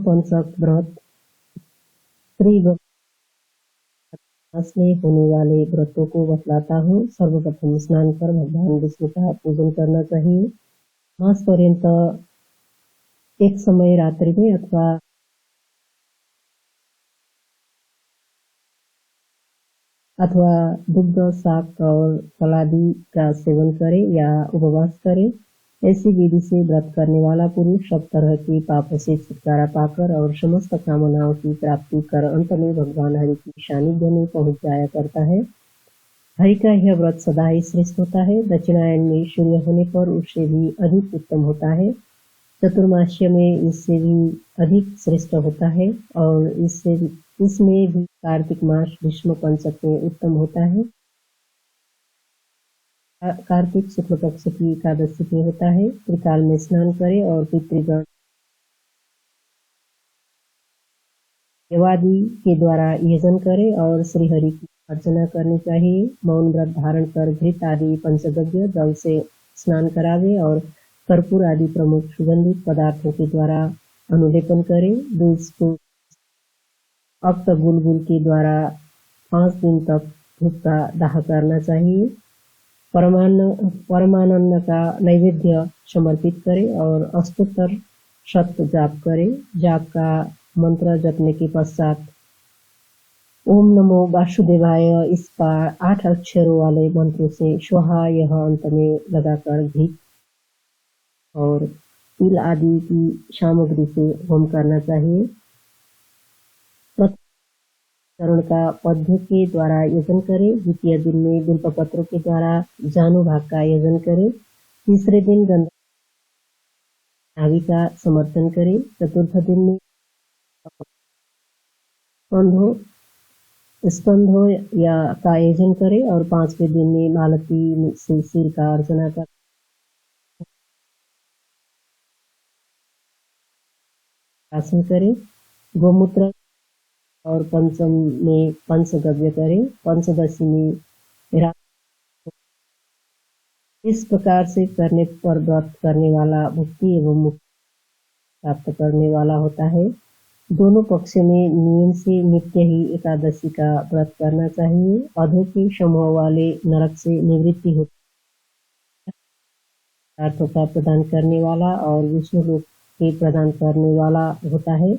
पंचक व्रत श्री मास में होने वाले व्रतों को बतलाता हूँ। सर्वप्रथम स्नान कर भगवान विष्णु का पूजन करना चाहिए। मास पर्यंत एक समय रात्रि में अथवा दुग्ध, शाक और फलादि का सेवन करे या उपवास करे। ऐसी विधि से व्रत करने वाला पुरुष सब तरह के पापों से छुटकारा पाकर और समस्त कामनाओं की प्राप्ति कर अंत में भगवान हरि की सानिध्य में पहुंच जाया करता है। हरि का यह व्रत सदा ही श्रेष्ठ होता है। दक्षिणायन में सूर्य होने पर उससे भी अधिक उत्तम होता है। चतुर्मास्य में इससे भी अधिक श्रेष्ठ होता है और इसमें भी कार्तिक मास विष्णु पंचक में उत्तम होता है। कार्तिक शुक्ल पक्ष की एकादशी में होता है। त्रिकाल में स्नान करे और पितृगण देवादि के द्वारा यजन करे और श्री हरि की अर्चना करनी चाहिए। मौन व्रत धारण कर घृत आदि पंचगव्य जल से स्नान करावे और कर्पूर आदि प्रमुख सुगंधित पदार्थों के द्वारा अनुलेपन करे। दूध को अक्त गुलगुल के द्वारा 5 दिन तक धूप का दाह करना चाहिए। परमानन्न का नैवेद्य समर्पित करे और अष्टोत्तर शत जाप करे। जाप का मंत्र जपने के पश्चात ओम नमो वासुदेवाय इस 8 अक्षरों वाले मंत्रों से स्वाहा यह अंत में लगाकर घी और तिल आदि की सामग्री से होम करना चाहिए। चरण का पद्य के द्वारा यजन करे। द्वितीय दिन में बिल्वपत्रों के द्वारा जानु भाग का यजन करे। तीसरे दिन गंधावि का समर्पण करे। चतुर्थ दिन में स्कंधो या का आयोजन करे और 5वें दिन में मालती से सिर का अर्चना कर आसन करे। गोमूत्र और पंचम में पंचगव्य करे। पंचदशी में इस प्रकार से करने पर व्रत करने वाला मुक्ति एवं मुक्ति प्राप्त करने वाला होता है। दोनों पक्ष में नियम से नित्य ही एकादशी का व्रत करना चाहिए। अधो के समूह वाले नरक से निवृत्ति होती है। अर्थों का प्रदान करने वाला और विष्णु लोक के प्रदान करने वाला होता है।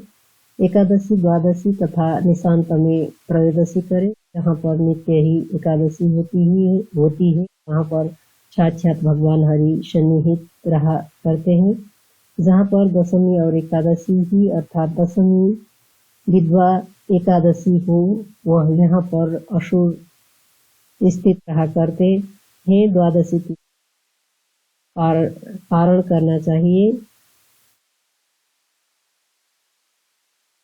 एकादशी, द्वादशी तथा निशांत में त्रयोदशी करे। जहाँ पर नित्य ही एकादशी होती है वहाँ पर साक्षात भगवान हरि सन्निहित रहा करते हैं। जहाँ पर दशमी और एकादशी ही अर्थात दशमी विधवा एकादशी हो वह यहाँ पर असुर स्थित रहा करते हैं। द्वादशी की पारण करना चाहिए।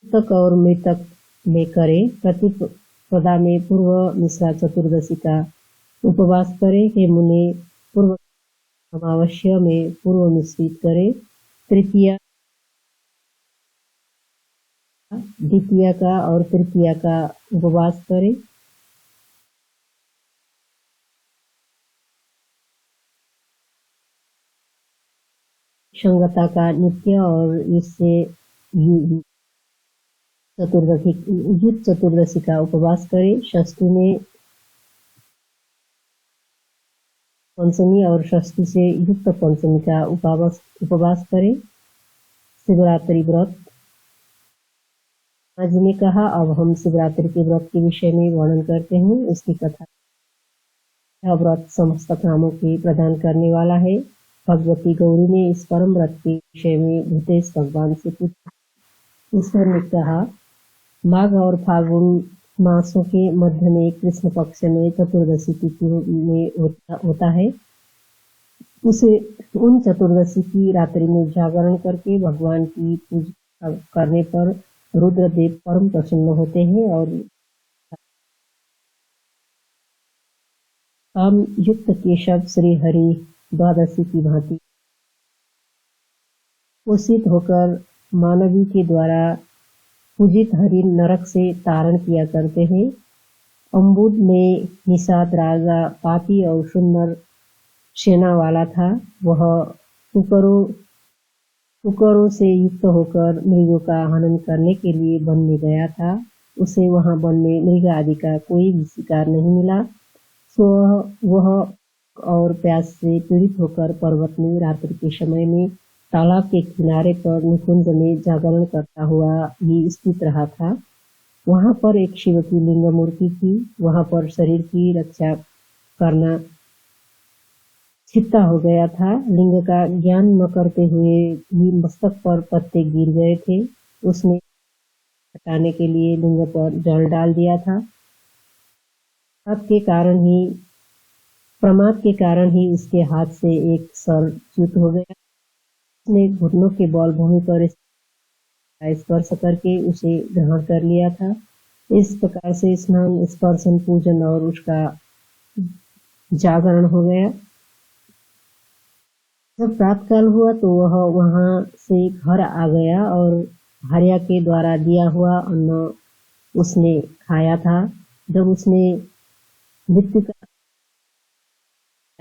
मृतक और मृतक में करे। प्रतिपदा में पूर्व मिश्रा चतुर्दशी का उपवास करे। हे मुने, पूर्व अमावस्या में पूर्व मिश्रित करे। द्वितीया का और तृतीया का उपवास करे। संगता का नित्य और इससे चतुर्दशी का उपवास करे। षष्ठी में पंचमी और षष्ठी से युक्त पंचमी का उपवास करे। शिवरात्रि व्रत आज ने कहा। अब हम शिवरात्रि के व्रत के विषय में वर्णन करते हैं। उसकी कथा। यह व्रत समस्त कामों के प्रदान करने वाला है। भगवती गौरी ने इस परम व्रत के विषय में भूतेश भगवान से पूछा। ईश्वर ने कहा, माघ और फाल्गुन मासों के मध्य में कृष्ण पक्ष में चतुर्दशी तिथि में होता है। उन चतुर्दशी की रात्रि में जागरण करके भगवान की पूजा करने पर रुद्रदेव परम प्रसन्न होते हैं और काम युक्त केशव श्री हरि द्वादशी की भांति पोषित होकर मानवी के द्वारा पूजित हरि नरक से तारण किया करते हैं। अम्बुद में निषाद राजा पापी और सुंदर सेना वाला था। वह कुकरों से युक्त होकर मृगों का हनन करने के लिए वन में गया था। उसे वहां वन में मृग आदि का कोई भी शिकार नहीं मिला। सो वह और प्यास से पीड़ित होकर पर्वत में रात्रि के समय में तालाब के किनारे पर निकुंज में जागरण करता हुआ ही स्थित रहा था। वहां पर एक शिव की लिंग मूर्ति थी। वहां पर शरीर की रक्षा करना छित्ता हो गया था। लिंग का ज्ञान न करते हुए भी मस्तक पर पत्ते गिर गए थे। उसने हटाने के लिए लिंग पर जल डाल दिया था। प्रमाद के कारण ही उसके हाथ से एक सर च्युत हो गया। उसने घुटनों के बल भूमि पर स्पर्श करके उसे ग्रहण कर लिया था। इस प्रकार से स्नान, स्पर्शन, पूजन और उसका जागरण हो गया। जब प्रातःकाल हुआ तो वह वहां से घर आ गया और भार्या के द्वारा दिया हुआ अन्न उसने खाया था। जब उसने मृत्यु का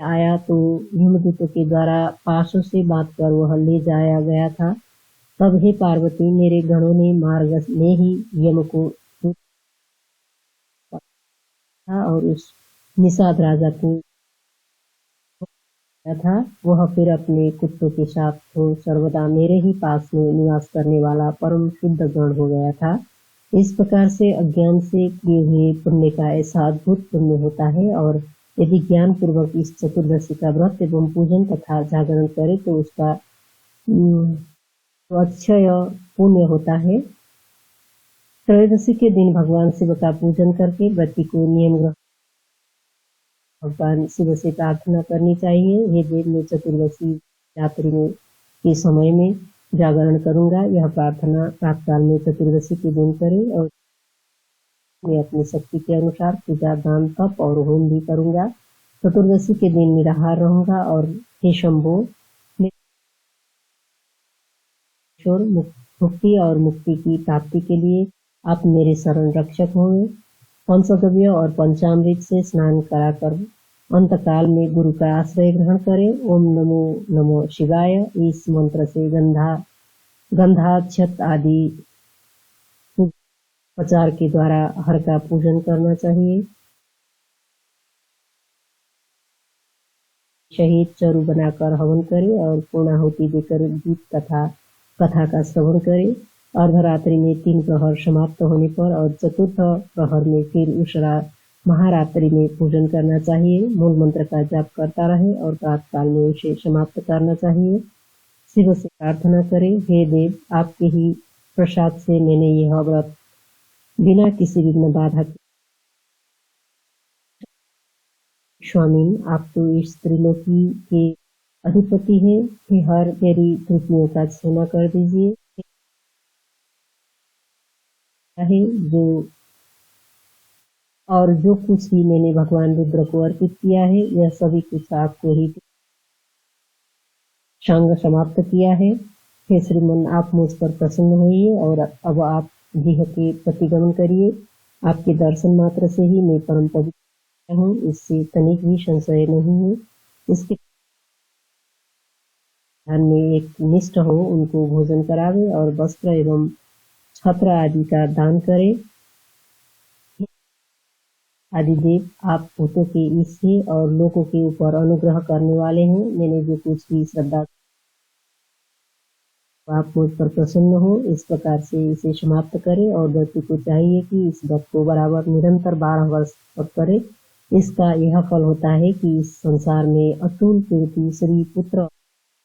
आया तो यमदूतों के द्वारा पाशों से बांध कर वह ले जाया गया था। तब हे पार्वती, मेरे गणों ने मार्ग में ही यम को था और उस निषाद राजा को था। वह फिर अपने कुत्तों के साथ तो सर्वदा मेरे ही पास में निवास करने वाला परम शुद्ध गण हो गया था। इस प्रकार से अज्ञान से किए हुए पुण्य का ऐसा अद्भुत पुण्य होता है और यदि ज्ञान पूर्वक इस चतुर्दशी का व्रत एवं पूजन तथा जागरण करे तो उसका अक्षय पुण्य होता है। त्रयोदशी के दिन भगवान शिव का पूजन करके व्रती को नियम ग्रहण भगवान शिव से प्रार्थना करनी चाहिए। हे देव, मैं चतुर्दशी रात्रि में के समय में जागरण करूंगा। यह प्रार्थना प्रातःकाल में चतुर्दशी के दिन करें और मैं अपनी शक्ति के अनुसार पूजा, दान, तप और होम भी करूंगा। चतुर्दशी के दिन निराहार रहूंगा और हे शंभो, मुक्ति और मुक्ति की प्राप्ति के लिए आप मेरे शरण रक्षक होंगे। पंचगव्य और पंचामृत से स्नान कराकर अंतकाल में गुरु का आश्रय ग्रहण करें। ओम नमो नमो शिवाय, इस मंत्र से गंधाक्षत आदि उपचार के द्वारा हर का पूजन करना चाहिए। शहीद चरु बनाकर हवन करे और पूर्णाहुति देकर गीत तथा कथा का श्रवण करे। अर्धरात्रि में 3 प्रहर समाप्त होने पर और चतुर्थ प्रहर में फिर उस महारात्रि में पूजन करना चाहिए। मूल मंत्र का जाप करता रहे और प्रातःकाल में उसे समाप्त करना चाहिए। शिव से प्रार्थना करें, हे देव, आपके ही प्रसाद से मैंने यह व्रत बिना किसी विघ्न बाधा के। स्वामी, आप तो इस त्रिलोकी के अधिपति हैं। हे हर, मेरी त्रुटियों का क्षमा कर दीजिए। जो कुछ भी मैंने भगवान रुद्र को अर्पित किया है, यह सभी कुछ आपको ही संग समाप्त किया है। हे श्रीमन, आप मुझ पर प्रसन्न होइए और अब आप गृह के प्रतिगमन करिए। आपके दर्शन मात्र से ही मैं परम पवित्र हूँ, इससे तनिक भी संशय नहीं है। इसके ध्यान में एक निष्ठ हो, उनको भोजन करावे और वस्त्र एवं छत्र आदि का दान करे। आदिदेव, आप भूतों के ईश हैं और लोगों के ऊपर अनुग्रह करने वाले हैं। मैंने जो कुछ भी श्रद्धा, आप मुझ पर प्रसन्न हो। इस प्रकार से इसे समाप्त करें और व्यक्ति को चाहिए कि इस व्रत को बराबर निरंतर 12 वर्ष तक करे। इसका यह फल होता है कि इस संसार में अतुल कीर्ति, श्री, पुत्र,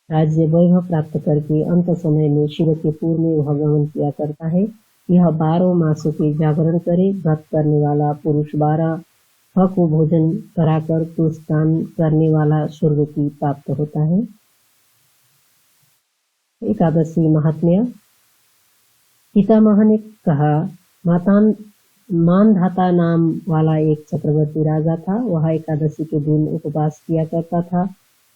राज्य, वैभव प्राप्त करके अंत समय में शिव के पूर्व में वह गमन किया करता है। यह 12 मासों के जागरण करे। व्रत करने वाला पुरुष 12 को भोजन कराकर तुष्टान करने वाला स्वर्ग की प्राप्त होता है। एकादशी महात्म्य। पितामह ने कहा, मानधाता नाम वाला एक चक्रवर्ती राजा था। वह एकादशी के दिन उपवास किया करता था।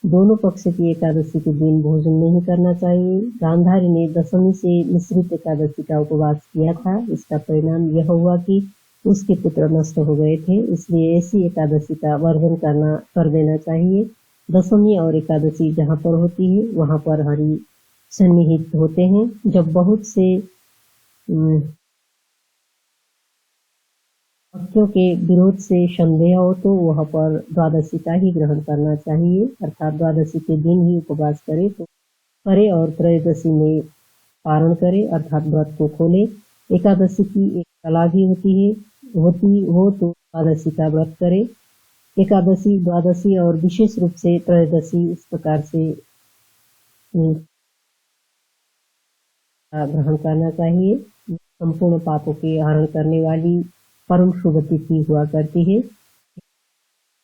दोनों पक्ष की एकादशी के दिन भोजन नहीं करना चाहिए। गांधारी ने दशमी से मिश्रित एकादशी का उपवास किया था। इसका परिणाम यह हुआ कि उसके पुत्र नष्ट हो गए थे। इसलिए ऐसी एकादशी का वर्जन कर देना चाहिए। दशमी और एकादशी जहाँ पर होती है वहाँ पर हरि सन्निहित होते हैं। जब बहुत से भक्तों के विरोध से संदेह हो तो वह पर द्वादशी का ही ग्रहण करना चाहिए, अर्थात द्वादशी के दिन ही उपवास करे और त्रयोदशी में पारण करे अर्थात व्रत को खोले। एकादशी की एक कला भी होती हो तो द्वादशी का व्रत करे। एकादशी, द्वादशी और विशेष रूप से त्रयोदशी इस प्रकार से ग्रहण करना चाहिए। संपूर्ण पापों के हरण करने वाली परम शुभ तिथि हुआ करती है।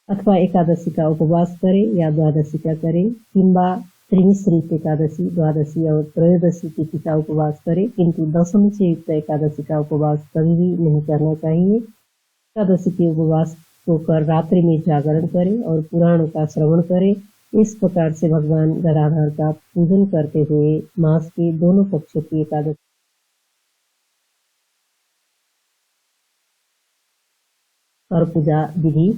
अथवा एकादशी का उपवास करे या द्वादशी का करे, किंबा त्रिमिश्रित एकादशी, द्वादशी और त्रयोदशी तिथि का उपवास करे, किंतु दशमी से युक्त एकादशी का उपवास कभी भी नहीं करना चाहिए। एकादशी के उपवास को कर रात्रि में जागरण करे और पुराणों का श्रवण करे। इस प्रकार से भगवान गदाधर का पूजन करते हुए मास के दोनों पक्षों की एकादशी और पूजा विधि।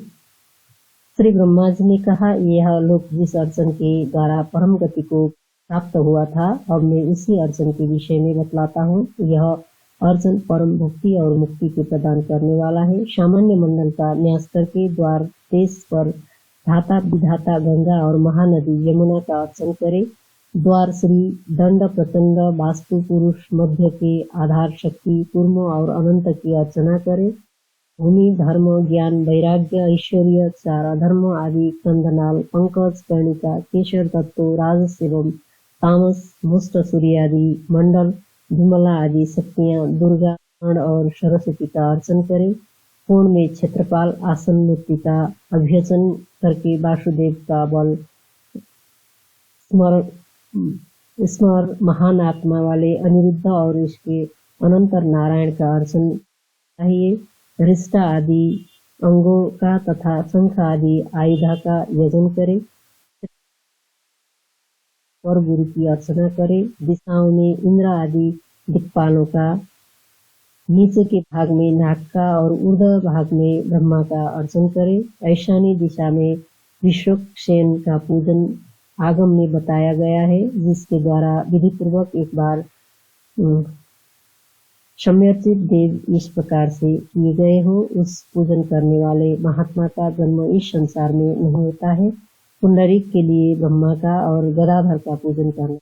श्री ब्रह्मा जी ने कहा, यह लोक जिस अर्चन के द्वारा परम गति को प्राप्त हुआ था, अब मैं उसी अर्चन के विषय में बतलाता हूँ। यह अर्चन परम भक्ति और मुक्ति को प्रदान करने वाला है। सामान्य मंडल का न्यास करके द्वार देश पर धाता विधाता गंगा और महानदी यमुना का अर्चन करे। द्वार श्री दंड प्रचंड वास्तु पुरुष मध्य के आधार शक्ति कूर्म और अनंत की अर्चना करे। भूमि धर्म ज्ञान वैराग्य ऐश्वर्य चार अधर्म आदि कंदनाल पंकज कर्णिका केशर तत्व राजस एवं तामस मुष्ट सूर्य आदि मंडल विमला आदि शक्तियां दुर्गा और सरस्वती का अर्चन करे। पूर्ण में क्षेत्रपाल आसन मूर्ति का अभ्यसन करके वासुदेव का बल स्मर महान आत्मा वाले अनिरुद्ध और इसके अनंतर नारायण का अर्चन चाहिए। रिष्टा आदि अंगों का तथा शंख आदि आयुधा का यजन करे और गुरु की अर्चना करे। दिशाओं में इंद्र आदि दिक्पालों का, नीचे के भाग में नाग का और ऊर्ध्व भाग में ब्रह्मा का अर्चन करे। ईशानी दिशा में विश्वक्सेन का पूजन आगम में बताया गया है, जिसके द्वारा विधि पूर्वक एक बार सम्यर्चित देव इस प्रकार से किए गए हो, उस पूजन करने वाले महात्मा का जन्म इस संसार में नहीं होता है। पुंडरीक के लिए ब्रह्मा का और गदाधर का पूजन करना